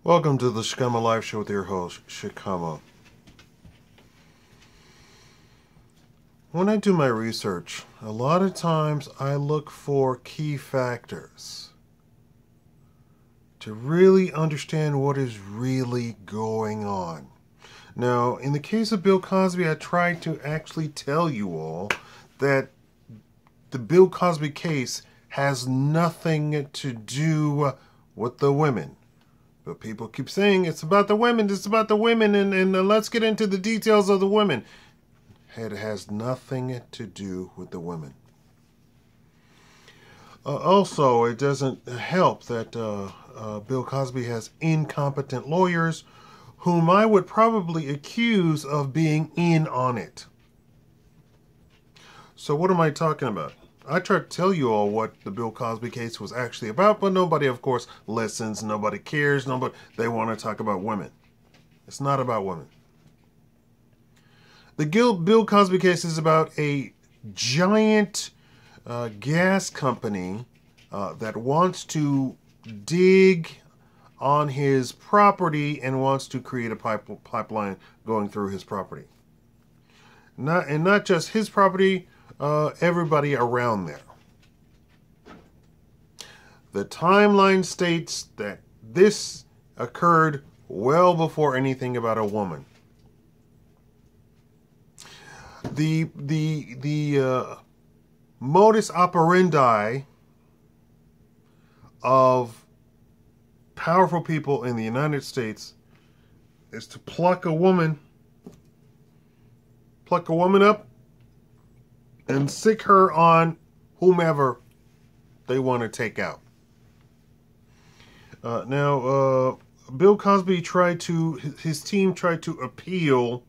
Welcome to the Shikama Live Show with your host, Shikama. When I do my research, a lot of times I look for key factors to really understand what is really going on. Now, in the case of Bill Cosby, I tried to actually tell you all that the Bill Cosby case has nothing to do with the women. But people keep saying it's about the women, and let's get into the details of the women. It has nothing to do with the women. Also, it doesn't help that Bill Cosby has incompetent lawyers whom I would probably accuse of being in on it. So what am I talking about? I tried to tell you all what the Bill Cosby case was actually about, but nobody, of course, listens. Nobody cares. They want to talk about women. It's not about women. The Bill Cosby case is about a giant gas company that wants to dig on his property and wants to create a pipeline going through his property. Not just his property, everybody around there. The timeline states that this occurred well before anything about a woman. The modus operandi of powerful people in the United States is to pluck a woman up and sick her on whomever they want to take out. Now, Bill Cosby his team tried to appeal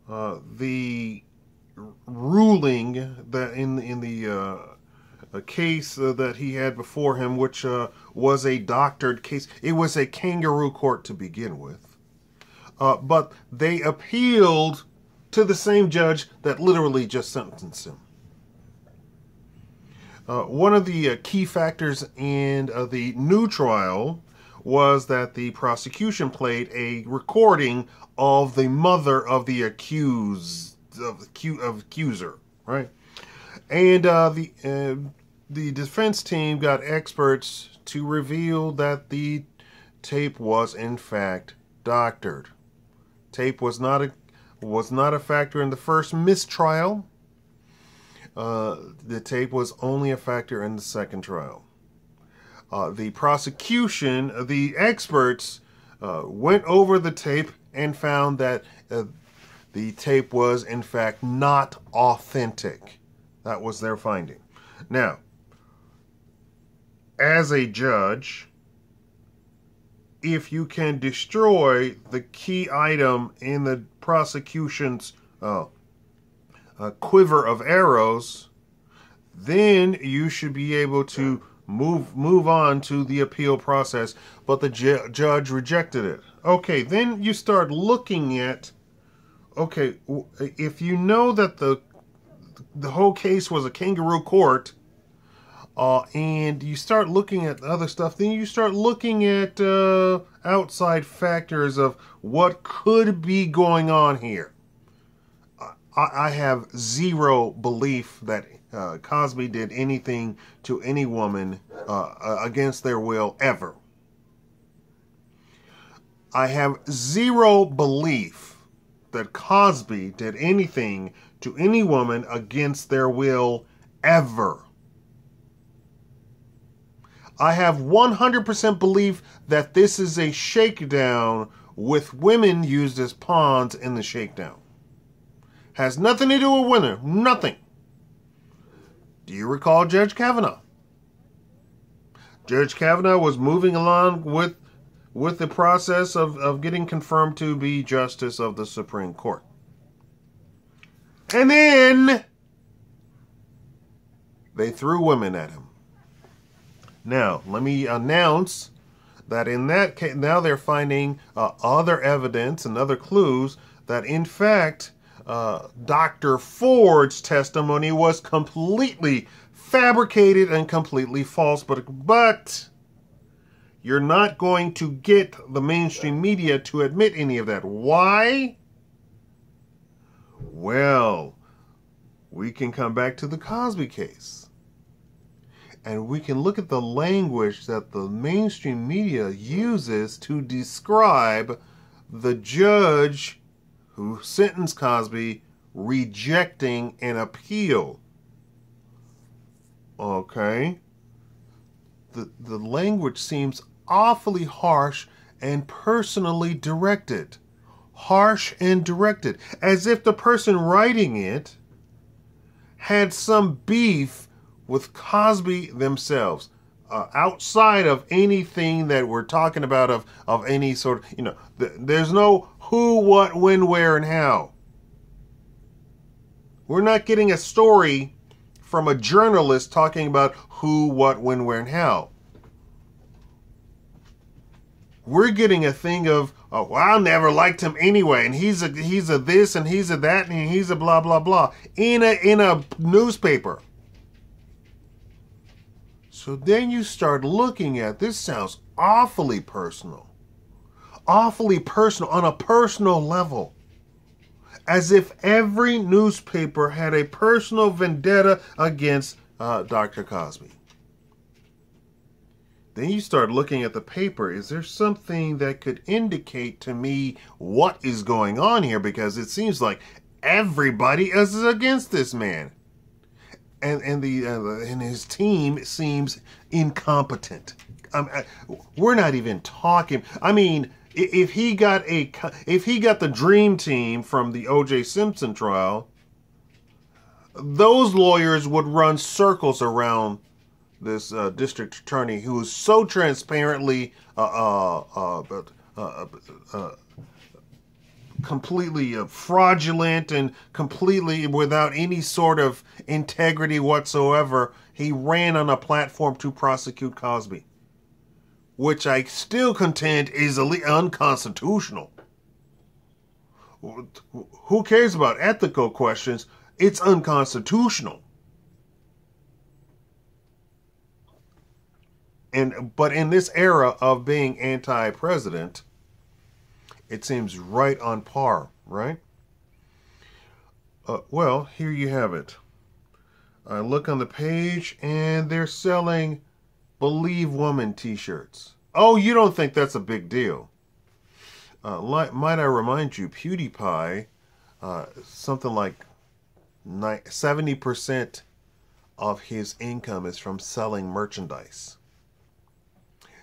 the ruling that in the case that he had before him, which was a doctored case. It was a kangaroo court to begin with. But they appealed to the same judge that literally just sentenced him. One of the key factors in the new trial was that the prosecution played a recording of the mother of the accuser, right? And the defense team got experts to reveal that the tape was in fact doctored. Tape was not a factor in the first mistrial. The tape was only a factor in the second trial. The prosecution, the experts, went over the tape and found that the tape was in fact not authentic. That was their finding. Now, as a judge, if you can destroy the key item in the prosecution's quiver of arrows, then you should be able to move on to the appeal process. But the judge rejected it. Okay, then you start looking at, okay, if you know that the whole case was a kangaroo court, and you start looking at other stuff, then you start looking at outside factors of what could be going on here. I have zero belief that Cosby did anything to any woman against their will ever. I have zero belief that Cosby did anything to any woman against their will ever. I have 100% belief that this is a shakedown with women used as pawns in the shakedown. Has nothing to do with women. Nothing. Do you recall Judge Kavanaugh? Judge Kavanaugh was moving along with the process of getting confirmed to be Justice of the Supreme Court. And then they threw women at him. Now, let me announce that in that case, now they're finding other evidence and other clues that, in fact, Dr. Ford's testimony was completely fabricated and completely false, but You're not going to get the mainstream media to admit any of that. Why? Well, we can come back to the Cosby case. And we can look at the language that the mainstream media uses to describe the judge who sentenced Cosby rejecting an appeal. Okay? The language seems awfully harsh and personally directed. Harsh and directed. As if the person writing it had some beef with Cosby themselves. Outside of anything that we're talking about of any sort of, there's no who, what, when, where, and how. We're not getting a story from a journalist talking about who, what, when, where, and how. We're getting a thing of, oh, well, I never liked him anyway, and he's a this, and he's a that, and he's a blah, blah, blah, in a newspaper. So then you start looking at, this sounds awfully personal on a personal level. As if every newspaper had a personal vendetta against Dr. Cosby. Then you start looking at the paper. Is there something that could indicate to me what is going on here? Because it seems like everybody is against this man. And his team seems incompetent. We're not even talking. I mean, if he got the dream team from the O.J. Simpson trial, those lawyers would run circles around this district attorney who is so transparently completely fraudulent and completely without any sort of integrity whatsoever. He ran on a platform to prosecute Cosby, which I still contend is unconstitutional. Who cares about ethical questions? It's unconstitutional. But in this era of being anti-president, it seems right on par, right? Well, here you have it. I look on the page and they're selling Believe Woman t-shirts. Oh, you don't think that's a big deal? Might I remind you, PewDiePie, something like 70% of his income is from selling merchandise.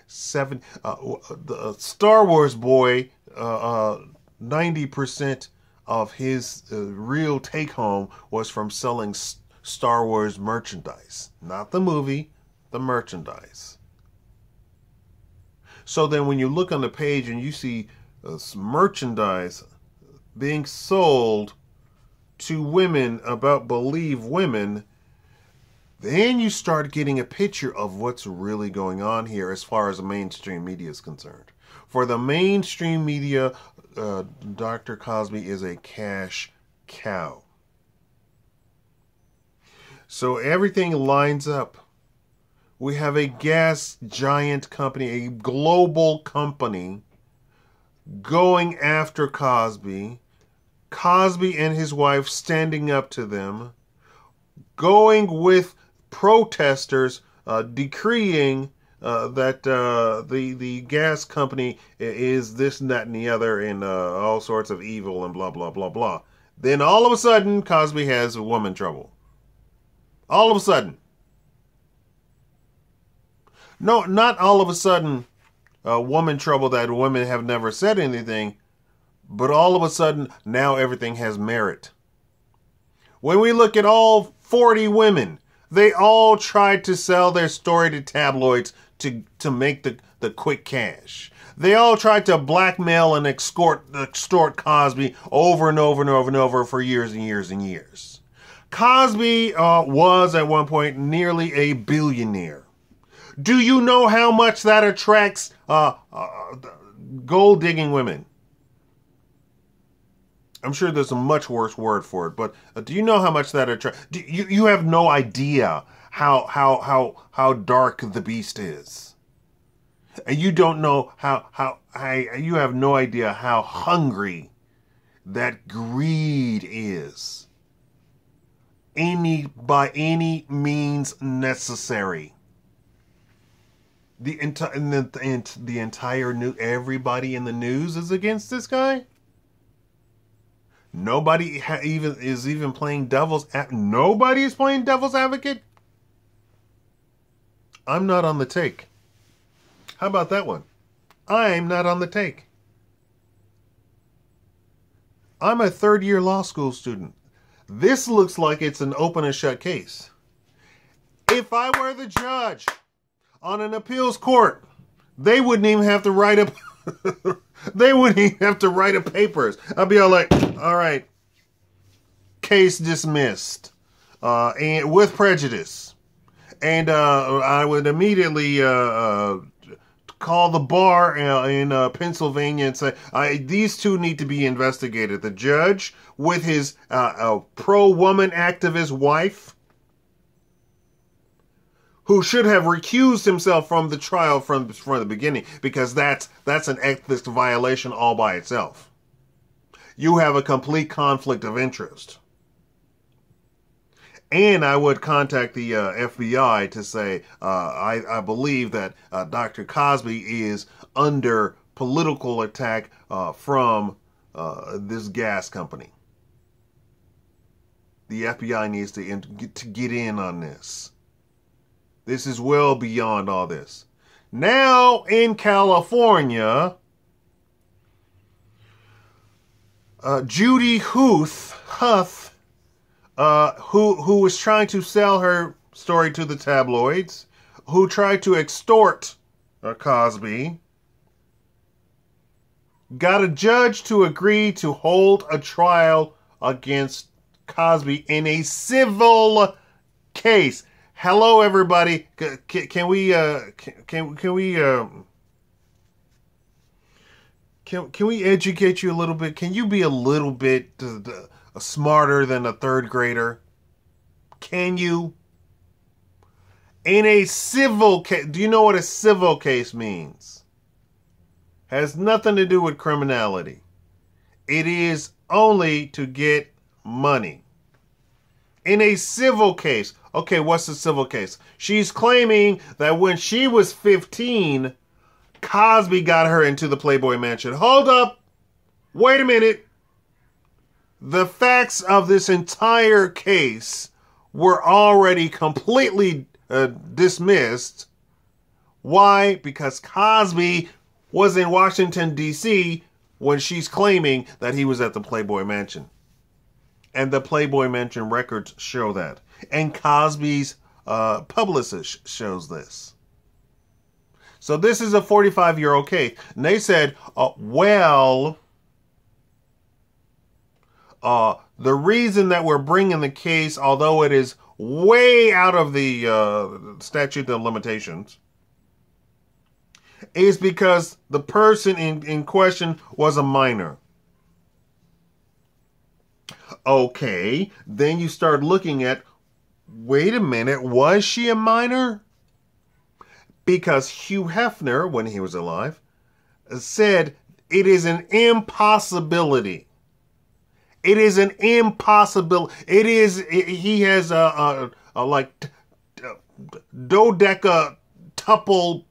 The Star Wars boy, 90% of his real take home was from selling Star Wars merchandise. Not the movie, the merchandise. So then when you look on the page and you see merchandise being sold to women about Believe Women, then you start getting a picture of what's really going on here as far as the mainstream media is concerned. For the mainstream media, Dr. Cosby is a cash cow. So everything lines up. We have a gas giant company, a global company, going after Cosby. Cosby and his wife standing up to them. Going with protesters decreeing that the gas company is this, and that, and the other, and all sorts of evil and blah, blah, blah, blah. Then all of a sudden, Cosby has woman trouble. All of a sudden. No, not all of a sudden woman trouble that women have never said anything, but all of a sudden, now everything has merit. When we look at all 40 women, they all tried to sell their story to tabloids to make the quick cash. They all tried to blackmail and extort Cosby over and over and over and over for years and years and years. Cosby was at one point nearly a billionaire. Do you know how much that attracts gold-digging women? I'm sure there's a much worse word for it, but do you know how much that attracts? You have no idea how dark the beast is. And you don't know you have no idea how hungry that greed is. By any means necessary. The entire everybody in the news is against this guy. Nobody is playing nobody is playing devil's advocate. I'm not on the take. How about that one? I'm not on the take. I'm a third-year law school student. This looks like it's an open and shut case. If I were the judge on an appeals court, they wouldn't even have to write up. They wouldn't even have to write up papers. I'd be all like, all right, case dismissed, and with prejudice. And I would immediately call the bar in Pennsylvania and say, these two need to be investigated. The judge with his pro-woman activist wife, who should have recused himself from the trial from the beginning, because that's an ethics violation all by itself. You have a complete conflict of interest. And I would contact the FBI to say, I believe that Dr. Cosby is under political attack from this gas company. The FBI needs to get in on this. This is well beyond all this. Now in California, Judy Huth, who was trying to sell her story to the tabloids, who tried to extort Cosby, got a judge to agree to hold a trial against Cosby in a civil case. Hello, everybody. Can we educate you a little bit? Can you be a little bit smarter than a third grader? Can you? In a civil case, do you know what a civil case means? Has nothing to do with criminality. It is only to get money. In a civil case, okay, what's the civil case? She's claiming that when she was 15, Cosby got her into the Playboy Mansion. Hold up. Wait a minute. The facts of this entire case were already completely dismissed. Why? Because Cosby was in Washington, D.C. when she's claiming that he was at the Playboy Mansion. And the Playboy Mansion records show that. And Cosby's publicist shows this. So this is a 45-year-old case. And they said, the reason that we're bringing the case, although it is way out of the statute of limitations, is because the person in question was a minor. Okay, then you start looking at, wait a minute, was she a minor? Because Hugh Hefner, when he was alive, said it is an impossibility. It is an impossibility. He has like dodeca tuple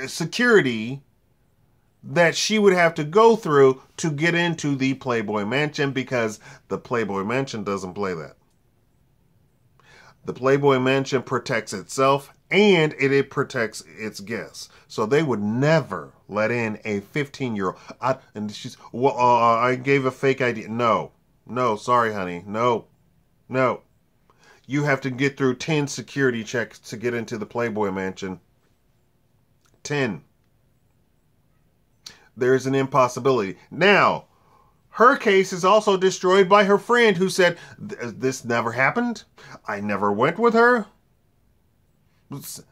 security that she would have to go through to get into the Playboy Mansion, because the Playboy Mansion doesn't play that. The Playboy Mansion protects itself, and it protects its guests. So they would never let in a 15-year-old. And she's, well, I gave a fake ID. No, sorry, honey. No. You have to get through 10 security checks to get into the Playboy Mansion. 10. There's an impossibility. Now, her case is also destroyed by her friend who said, this never happened. I never went with her.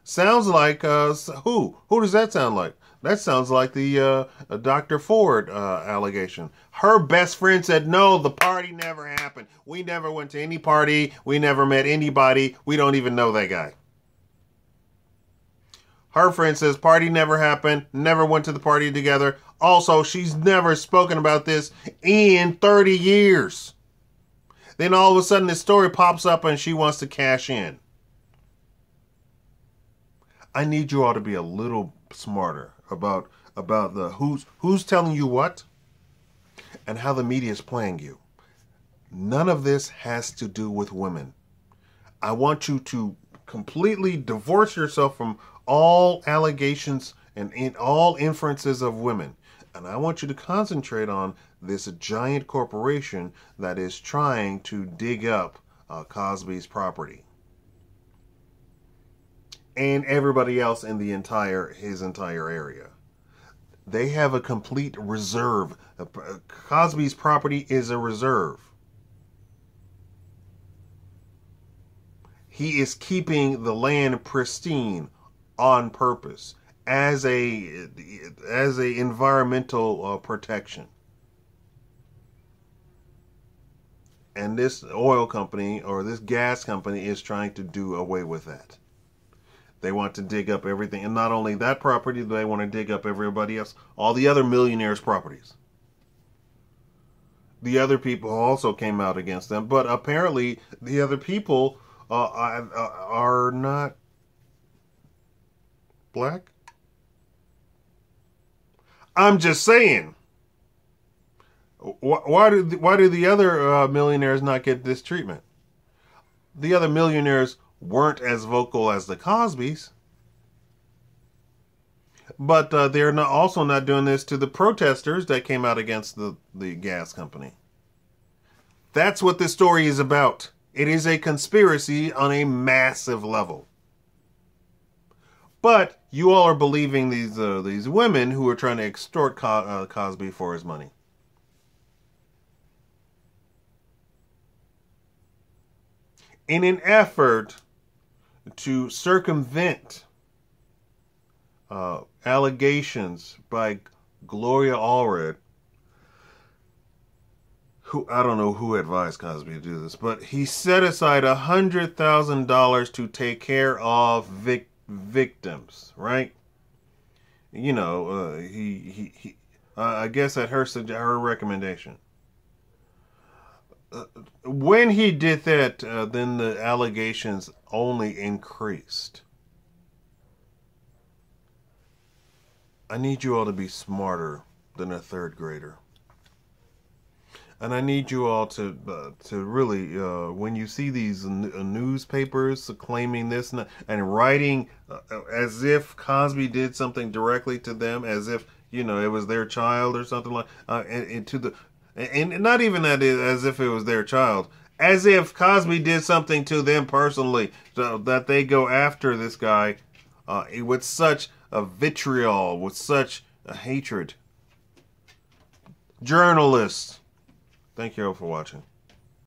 Sounds like, who? Who does that sound like? That sounds like the Dr. Ford allegation. Her best friend said, no, the party never happened. We never went to any party. We never met anybody. We don't even know that guy. Her friend says party never happened, never went to the party together. Also, she's never spoken about this in 30 years. Then all of a sudden this story pops up and she wants to cash in. I need you all to be a little smarter about the who's telling you what and how the media is playing you. None of this has to do with women. I want you to completely divorce yourself from all allegations and in all inferences of women. And I want you to concentrate on this giant corporation that is trying to dig up Cosby's property. And everybody else in his entire area. They have a complete reserve. Cosby's property is a reserve. He is keeping the land pristine on purpose as a environmental protection. And this oil company or this gas company is trying to do away with that. They want to dig up everything. And not only that property, they want to dig up everybody else. All the other millionaires' properties. The other people also came out against them. But apparently, the other people are not black. I'm just saying. Why do the other millionaires not get this treatment? The other millionaires weren't as vocal as the Cosbys. But they're also not doing this to the protesters that came out against the gas company. That's what this story is about. It is a conspiracy on a massive level. But you all are believing these women who are trying to extort Cosby for his money. In an effort to circumvent allegations by Gloria Allred, who I don't know who advised Cosby to do this, but he set aside $100,000 to take care of victims, right? You know, I guess at her recommendation. When he did that, then the allegations only increased. I need you all to be smarter than a third grader. And I need you all to really, when you see these newspapers claiming this and writing as if Cosby did something directly to them, as if, you know, it was their child or something like, and not even that as if it was their child, as if Cosby did something to them personally, so that they go after this guy with such a vitriol, with such a hatred. Journalists. Thank you all for watching.